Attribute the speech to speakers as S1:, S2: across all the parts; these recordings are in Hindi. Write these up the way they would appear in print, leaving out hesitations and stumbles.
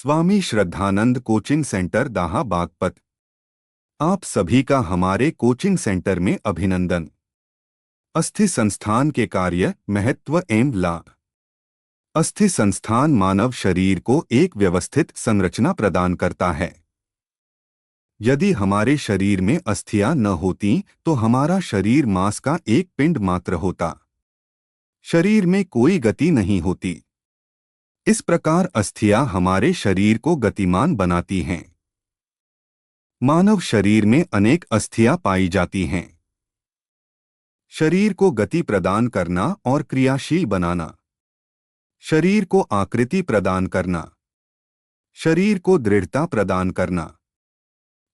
S1: स्वामी श्रद्धानंद कोचिंग सेंटर दाहा बागपत। आप सभी का हमारे कोचिंग सेंटर में अभिनंदन। अस्थि संस्थान के कार्य, महत्व एवं लाभ। अस्थि संस्थान मानव शरीर को एक व्यवस्थित संरचना प्रदान करता है। यदि हमारे शरीर में अस्थियां न होती तो हमारा शरीर मांस का एक पिंड मात्र होता। शरीर में कोई गति नहीं होती। इस प्रकार अस्थियां हमारे शरीर को गतिमान बनाती हैं। मानव शरीर में अनेक अस्थियां पाई जाती हैं। शरीर को गति प्रदान करना और क्रियाशील बनाना, शरीर को आकृति प्रदान करना, शरीर को दृढ़ता प्रदान करना,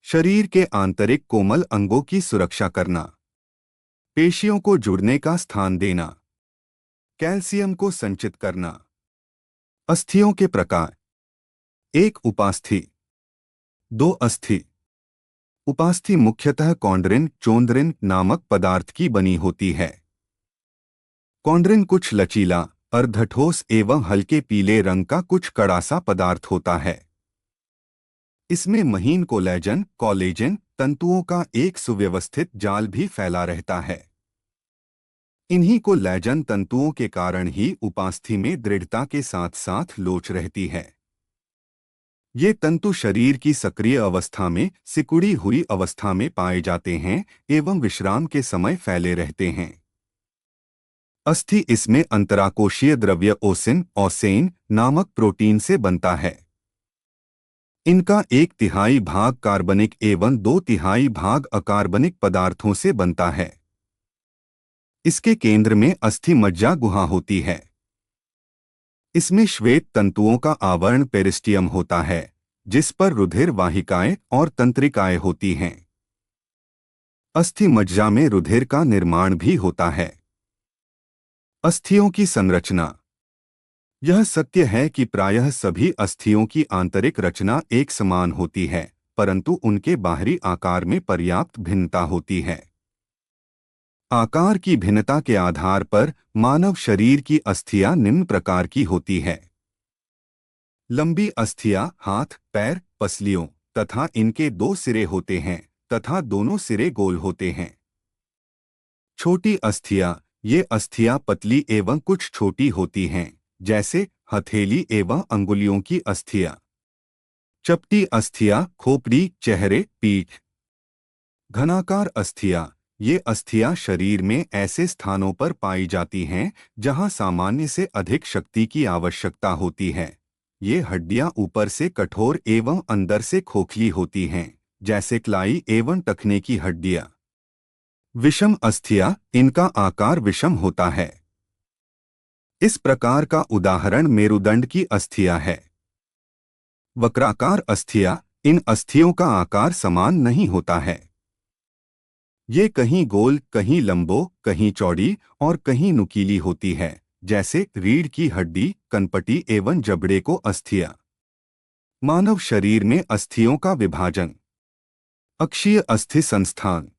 S1: शरीर के आंतरिक कोमल अंगों की सुरक्षा करना, पेशियों को जुड़ने का स्थान देना, कैल्शियम को संचित करना। अस्थियों के प्रकार: 1. उपास्थि। 2. अस्थि। उपास्थि मुख्यतः कॉन्ड्रिन, चोंद्रिन नामक पदार्थ की बनी होती है। कॉन्ड्रिन कुछ लचीला, अर्धठोस एवं हल्के पीले रंग का कुछ कड़ासा पदार्थ होता है। इसमें महीन कोलेजन तंतुओं का एक सुव्यवस्थित जाल भी फैला रहता है। इन्हीं कोलेजन तंतुओं के कारण ही उपास्थि में दृढ़ता के साथ साथ लोच रहती है। ये तंतु शरीर की सक्रिय अवस्था में, सिकुड़ी हुई अवस्था में पाए जाते हैं एवं विश्राम के समय फैले रहते हैं। अस्थि इसमें अंतराकोशीय द्रव्य ओसेन नामक प्रोटीन से बनता है। इनका 1/3 भाग कार्बनिक एवं 2/3 भाग अकार्बनिक पदार्थों से बनता है। इसके केंद्र में अस्थि मज्जा गुहा होती है। इसमें श्वेत तंतुओं का आवरण पेरिस्टियम होता है, जिस पर रुधिर वाहिकाएं और तंत्रिकाएं होती हैं। अस्थि मज्जा में रुधिर का निर्माण भी होता है। अस्थियों की संरचना: यह सत्य है कि प्रायः सभी अस्थियों की आंतरिक रचना एक समान होती है, परंतु उनके बाहरी आकार में पर्याप्त भिन्नता होती है। आकार की भिन्नता के आधार पर मानव शरीर की अस्थियां निम्न प्रकार की होती है। लंबी अस्थियां हाथ, पैर, पसलियों तथा इनके 2 सिरे होते हैं तथा दोनों सिरे गोल होते हैं। छोटी अस्थियां: ये अस्थियां पतली एवं कुछ छोटी होती हैं, जैसे हथेली एवं अंगुलियों की अस्थियां। चपटी अस्थियां खोपड़ी, चेहरे, पीठ। घनाकार अस्थियां: ये अस्थियां शरीर में ऐसे स्थानों पर पाई जाती हैं जहां सामान्य से अधिक शक्ति की आवश्यकता होती है। ये हड्डियां ऊपर से कठोर एवं अंदर से खोखली होती हैं, जैसे कलाई एवं टखने की हड्डियां। विषम अस्थियां: इनका आकार विषम होता है। इस प्रकार का उदाहरण मेरुदंड की अस्थियां है। वक्राकार अस्थियां: इन अस्थियों का आकार समान नहीं होता है। ये कहीं गोल, कहीं लंबो, कहीं चौड़ी और कहीं नुकीली होती है, जैसे रीढ़ की हड्डी, कनपटी एवं जबड़े को अस्थियां। मानव शरीर में अस्थियों का विभाजन: अक्षीय अस्थि संस्थान: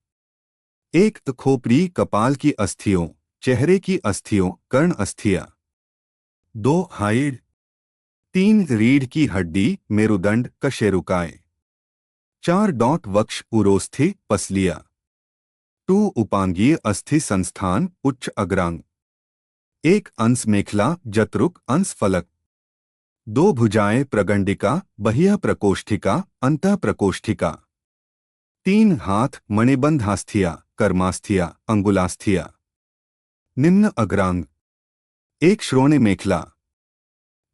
S1: 1. खोपड़ी कपाल की अस्थियों, चेहरे की अस्थियों, कर्ण अस्थियां। 2. हाइड। 3. रीढ़ की हड्डी, मेरुदंड, कशेरुकाएं। 4. वक्ष, उरोस्थि, पसलियां। 2. उपांगीय अस्थि संस्थान, उच्च अग्रांग। 1. अंश मेखला, जत्रुक, अंश फलक। 2. भुजाएं, प्रगंडिका, बह्य प्रकोष्ठिका, अंतः प्रकोष्ठिका। 3. हाथ, मणिबंधास्थिया, कर्मास्थिया, अंगुलास्थिया। निम्न अग्रांग: 1. श्रोणि मेखला।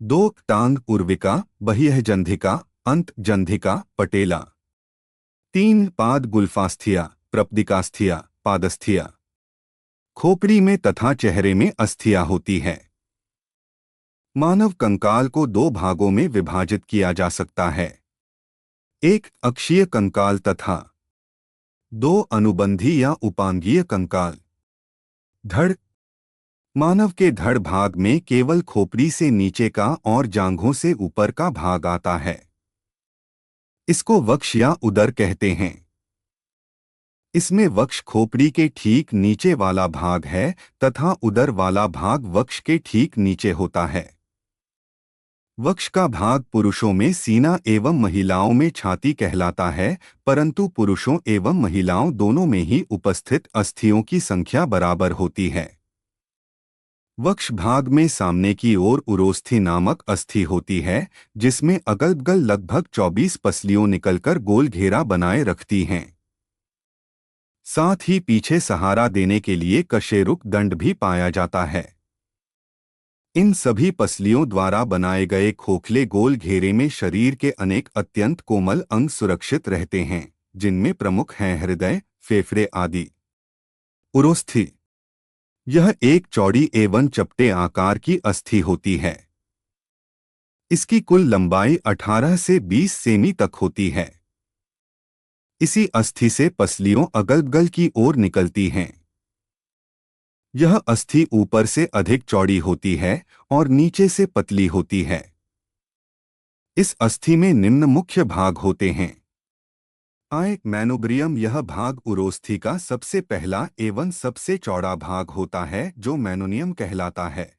S1: 2. टांग, उर्विका, बह्य जंधिका, अंत जंधिका, पटेला। 3. पाद, गुल्फास्थिया, प्रपदिकास्थिया, पादस्थिया। खोपड़ी में तथा चेहरे में अस्थियां होती है। मानव कंकाल को 2 भागों में विभाजित किया जा सकता है: 1. अक्षीय कंकाल तथा 2. अनुबंधी या उपांगीय कंकाल। धड़: मानव के धड़ भाग में केवल खोपड़ी से नीचे का और जांघों से ऊपर का भाग आता है। इसको वक्ष या उदर कहते हैं। इसमें वक्ष खोपड़ी के ठीक नीचे वाला भाग है तथा उदर वाला भाग वक्ष के ठीक नीचे होता है। वक्ष का भाग पुरुषों में सीना एवं महिलाओं में छाती कहलाता है, परंतु पुरुषों एवं महिलाओं दोनों में ही उपस्थित अस्थियों की संख्या बराबर होती है। वक्ष भाग में सामने की ओर उरोस्थि नामक अस्थि होती है, जिसमें अगल बगल लगभग 24 पसलियों निकलकर गोल घेरा बनाए रखती हैं। साथ ही पीछे सहारा देने के लिए कशेरुक दंड भी पाया जाता है। इन सभी पसलियों द्वारा बनाए गए खोखले गोल घेरे में शरीर के अनेक अत्यंत कोमल अंग सुरक्षित रहते हैं, जिनमें प्रमुख हैं हृदय, फेफड़े आदि। उरोस्थि यह एक चौड़ी एवं चपटे आकार की अस्थि होती है। इसकी कुल लंबाई 18 से 20 सेमी तक होती है। इसी अस्थि से पसलियों अगल बगल की ओर निकलती हैं। यह अस्थि ऊपर से अधिक चौड़ी होती है और नीचे से पतली होती है। इस अस्थि में निम्न मुख्य भाग होते हैं। मेनोब्रियम यह भाग उरोस्थि का सबसे पहला एवं सबसे चौड़ा भाग होता है, जो मेनोनियम कहलाता है।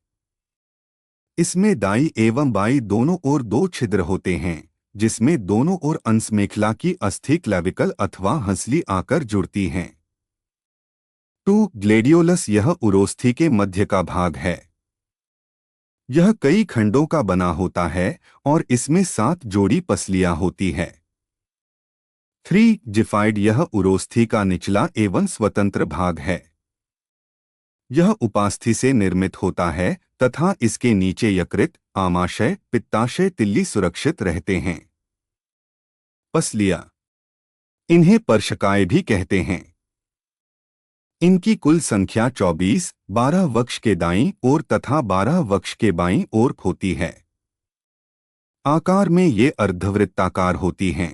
S1: इसमें दाई एवं बाई दोनों ओर 2 छिद्र होते हैं, जिसमें दोनों ओर अंशमेखला की अस्थि क्लेविकल अथवा हंसली आकर जुड़ती हैं। 2 ग्लेडियोलस यह उरोस्थि के मध्य का भाग है। यह कई खंडों का बना होता है और इसमें 7 जोड़ी पसलियां होती है। 3 जिफाइड यह उरोस्थि का निचला एवं स्वतंत्र भाग है। यह उपास्थि से निर्मित होता है तथा इसके नीचे यकृत, आमाशय, पित्ताशय तिल्ली सुरक्षित रहते हैं। पसलियां इन्हें पर्शकाएं भी कहते हैं। इनकी कुल संख्या 24, 12 वक्ष के दाईं ओर तथा 12 वक्ष के बाईं ओर होती है। आकार में ये अर्धवृत्ताकार होती हैं।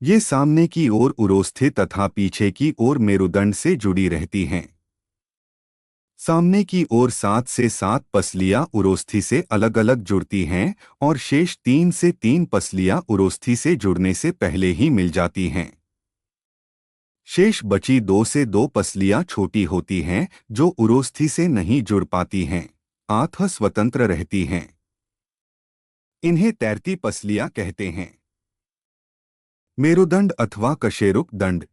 S1: ये सामने की ओर उरोस्थि तथा पीछे की ओर मेरुदंड से जुड़ी रहती हैं। सामने की ओर 7 से 7 पसलियां उरोस्थि से अलग अलग जुड़ती हैं और शेष 3 से 3 पसलियां उरोस्थि से जुड़ने से पहले ही मिल जाती हैं। शेष बची 2 से 2 पसलियां छोटी होती हैं, जो उरोस्थि से नहीं जुड़ पाती हैं, अतः स्वतंत्र रहती हैं। इन्हें तैरती पसलियां कहते हैं। मेरुदंड अथवा कशेरुक दंड।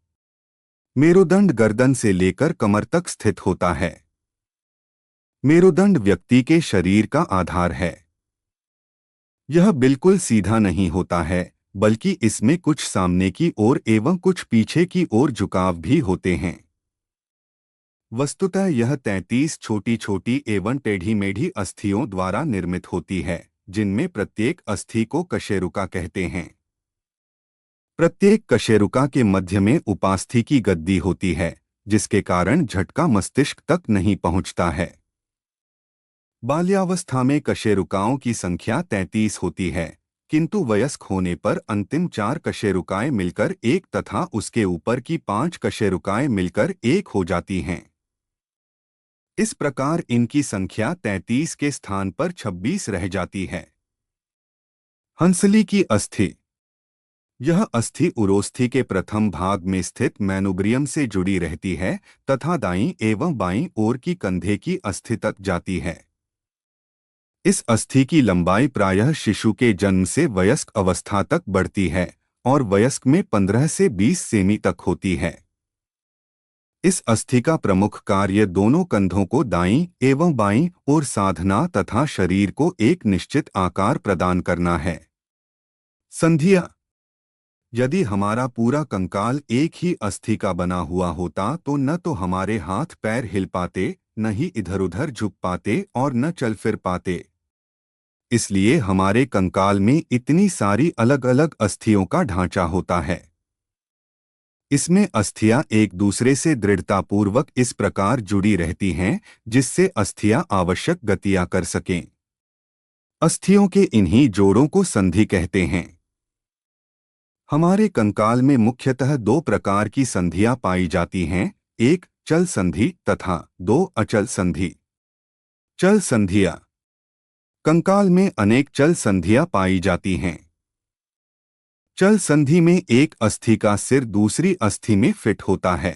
S1: मेरुदंड गर्दन से लेकर कमर तक स्थित होता है। मेरुदंड व्यक्ति के शरीर का आधार है। यह बिल्कुल सीधा नहीं होता है, बल्कि इसमें कुछ सामने की ओर एवं कुछ पीछे की ओर झुकाव भी होते हैं। वस्तुतः यह 33 छोटी छोटी एवं टेढ़ी मेढ़ी अस्थियों द्वारा निर्मित होती है, जिनमें प्रत्येक अस्थि को कशेरुका कहते हैं। प्रत्येक कशेरुका के मध्य में उपास्थि की गद्दी होती है, जिसके कारण झटका मस्तिष्क तक नहीं पहुंचता है। बाल्यावस्था में कशेरुकाओं की संख्या 33 होती है, किंतु वयस्क होने पर अंतिम 4 कशेरुकाएं मिलकर एक तथा उसके ऊपर की 5 कशेरुकाएं मिलकर एक हो जाती हैं। इस प्रकार इनकी संख्या 33 के स्थान पर 26 रह जाती है। हंसली की अस्थि। यह अस्थि उरोस्थि के प्रथम भाग में स्थित मेनोब्रियम से जुड़ी रहती है तथा दाईं एवं बाईं ओर की कंधे की अस्थि तक जाती है। इस अस्थि की लंबाई प्रायः शिशु के जन्म से वयस्क अवस्था तक बढ़ती है और वयस्क में 15 से 20 सेमी तक होती है। इस अस्थि का प्रमुख कार्य दोनों कंधों को दाईं एवं बाईं ओर साधना तथा शरीर को एक निश्चित आकार प्रदान करना है। संधियां। यदि हमारा पूरा कंकाल एक ही अस्थि का बना हुआ होता तो न तो हमारे हाथ पैर हिल पाते, न ही इधर उधर झुक पाते और न चल फिर पाते। इसलिए हमारे कंकाल में इतनी सारी अलग अलग अस्थियों का ढांचा होता है। इसमें अस्थियां एक दूसरे से दृढ़तापूर्वक इस प्रकार जुड़ी रहती हैं, जिससे अस्थियां आवश्यक गतियां कर सकें। अस्थियों के इन्हीं जोड़ों को संधि कहते हैं। हमारे कंकाल में मुख्यतः 2 प्रकार की संधियां पाई जाती हैं, एक चल संधि तथा 2 अचल संधि। चल संधियां। कंकाल में अनेक चल संधियां पाई जाती हैं। चल संधि में एक अस्थि का सिर दूसरी अस्थि में फिट होता है।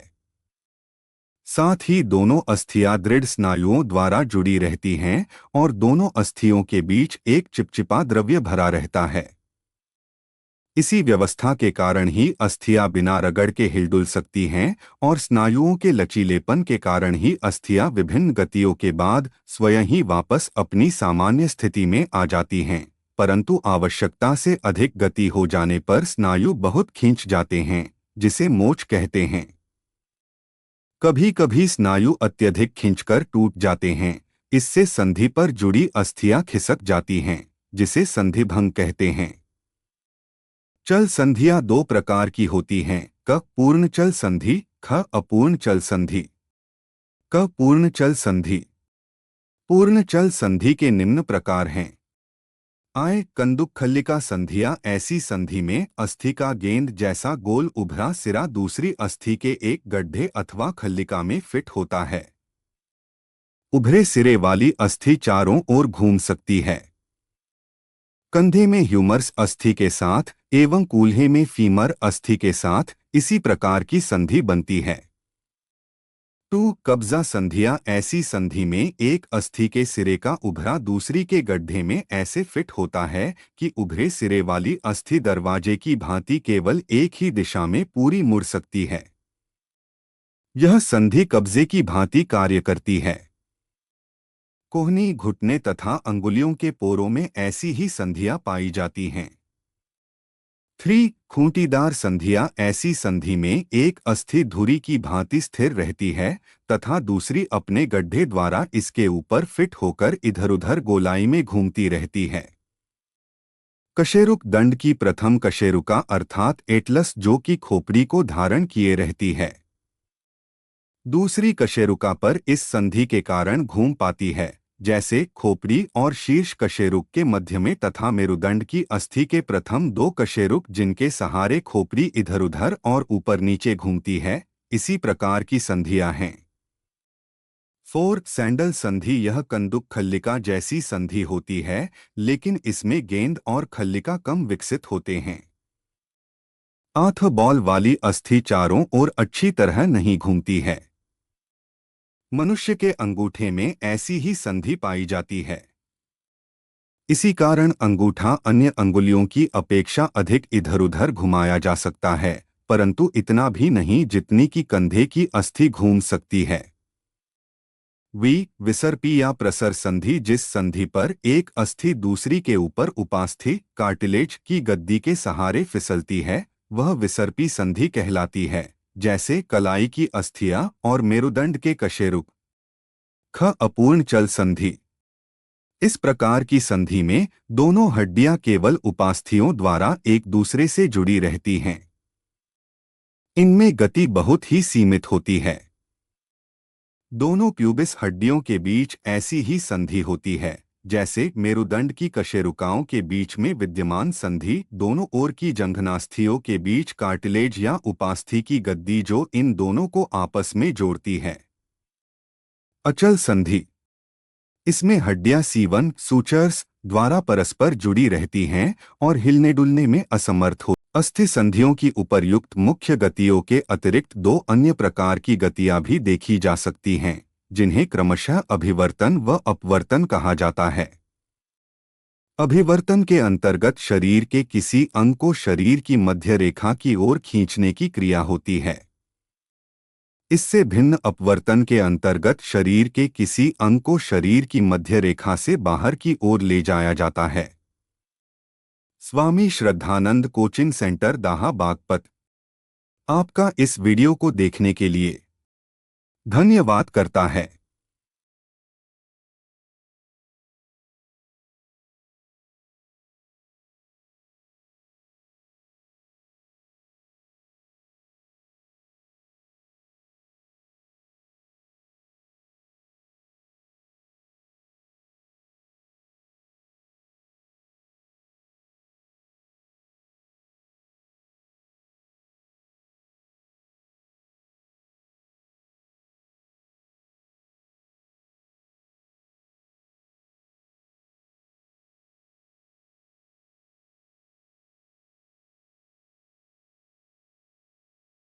S1: साथ ही दोनों अस्थियां दृढ़ स्नायुओं द्वारा जुड़ी रहती हैं और दोनों अस्थियों के बीच एक चिपचिपा द्रव्य भरा रहता है। इसी व्यवस्था के कारण ही अस्थियां बिना रगड़ के हिलडुल सकती हैं और स्नायुओं के लचीलेपन के कारण ही अस्थियां विभिन्न गतियों के बाद स्वयं ही वापस अपनी सामान्य स्थिति में आ जाती हैं, परंतु आवश्यकता से अधिक गति हो जाने पर स्नायु बहुत खींच जाते हैं, जिसे मोच कहते हैं। कभी कभी स्नायु अत्यधिक खींचकर टूट जाते हैं। इससे संधि पर जुड़ी अस्थियां खिसक जाती हैं, जिसे संधिभंग कहते हैं। चल संधियां दो प्रकार की होती हैं, क पूर्ण चल संधि, ख अपूर्ण चल संधि। क पूर्ण चल संधि। पूर्ण चल संधि के निम्न प्रकार हैं। आय कंदुक खल्लिका संधियां ऐसी संधि में अस्थि का गेंद जैसा गोल उभरा सिरा दूसरी अस्थि के एक गड्ढे अथवा खल्लिका में फिट होता है। उभरे सिरे वाली अस्थि चारों ओर घूम सकती है। कंधे में ह्यूमरस अस्थि के साथ एवं कूल्हे में फीमर अस्थि के साथ इसी प्रकार की संधि बनती है। टू कब्जा संधियां ऐसी संधि में एक अस्थि के सिरे का उभरा दूसरी के गड्ढे में ऐसे फिट होता है कि उभरे सिरे वाली अस्थि दरवाजे की भांति केवल एक ही दिशा में पूरी मुड़ सकती है। यह संधि कब्जे की भांति कार्य करती है। कोहनी, घुटने तथा अंगुलियों के पोरों में ऐसी ही संधियां पाई जाती हैं। 3 खूंटीदार संधियां ऐसी संधि में एक अस्थि धुरी की भांति स्थिर रहती है तथा दूसरी अपने गड्ढे द्वारा इसके ऊपर फिट होकर इधर-उधर गोलाई में घूमती रहती है। कशेरुक दंड की प्रथम कशेरुका अर्थात एटलस जो कि खोपड़ी को धारण किए रहती है। दूसरी कशेरुका पर इस संधि के कारण घूम पाती है, जैसे खोपड़ी और शीर्ष कशेरुक के मध्य में तथा मेरुदंड की अस्थि के प्रथम 2 कशेरुक जिनके सहारे खोपड़ी इधर-उधर और ऊपर नीचे घूमती है, इसी प्रकार की संधियां हैं। 4 सैंडल संधि यह कंदुक खल्लिका जैसी संधि होती है, लेकिन इसमें गेंद और खल्लिका कम विकसित होते हैं। 8 बॉल वाली अस्थि चारों ओर अच्छी तरह नहीं घूमती है। मनुष्य के अंगूठे में ऐसी ही संधि पाई जाती है। इसी कारण अंगूठा अन्य अंगुलियों की अपेक्षा अधिक इधर-उधर घुमाया जा सकता है, परंतु इतना भी नहीं जितनी कि कंधे की अस्थि घूम सकती है। विसर्पी या प्रसर संधि जिस संधि पर एक अस्थि दूसरी के ऊपर उपास्थि कार्टिलेज की गद्दी के सहारे फिसलती है, वह विसर्पी संधि कहलाती है, जैसे कलाई की अस्थियां और मेरुदंड के कशेरुक। ख अपूर्ण चल संधि। इस प्रकार की संधि में दोनों हड्डियां केवल उपास्थियों द्वारा एक दूसरे से जुड़ी रहती हैं। इनमें गति बहुत ही सीमित होती है। दोनों प्यूबिस हड्डियों के बीच ऐसी ही संधि होती है, जैसे मेरुदंड की कशेरुकाओं के बीच में विद्यमान संधि दोनों ओर की जंघनास्थियों के बीच कार्टिलेज या उपास्थि की गद्दी जो इन दोनों को आपस में जोड़ती है। अचल संधि। इसमें हड्डियां C1 सूचर्स द्वारा परस्पर जुड़ी रहती हैं और हिलने डुलने में असमर्थ हो। अस्थि संधियों की उपर्युक्त मुख्य गतियों के अतिरिक्त 2 अन्य प्रकार की गतियां भी देखी जा सकती हैं, जिन्हें क्रमशः अभिवर्तन व अपवर्तन कहा जाता है। अभिवर्तन के अंतर्गत शरीर के किसी अंग को शरीर की मध्य रेखा की ओर खींचने की क्रिया होती है। इससे भिन्न अपवर्तन के अंतर्गत शरीर के किसी अंग को शरीर की मध्य रेखा से बाहर की ओर ले जाया जाता है। स्वामी श्रद्धानंद कोचिंग सेंटर दाहा बागपत। आपका इस वीडियो को देखने के लिए धन्यवाद करता है।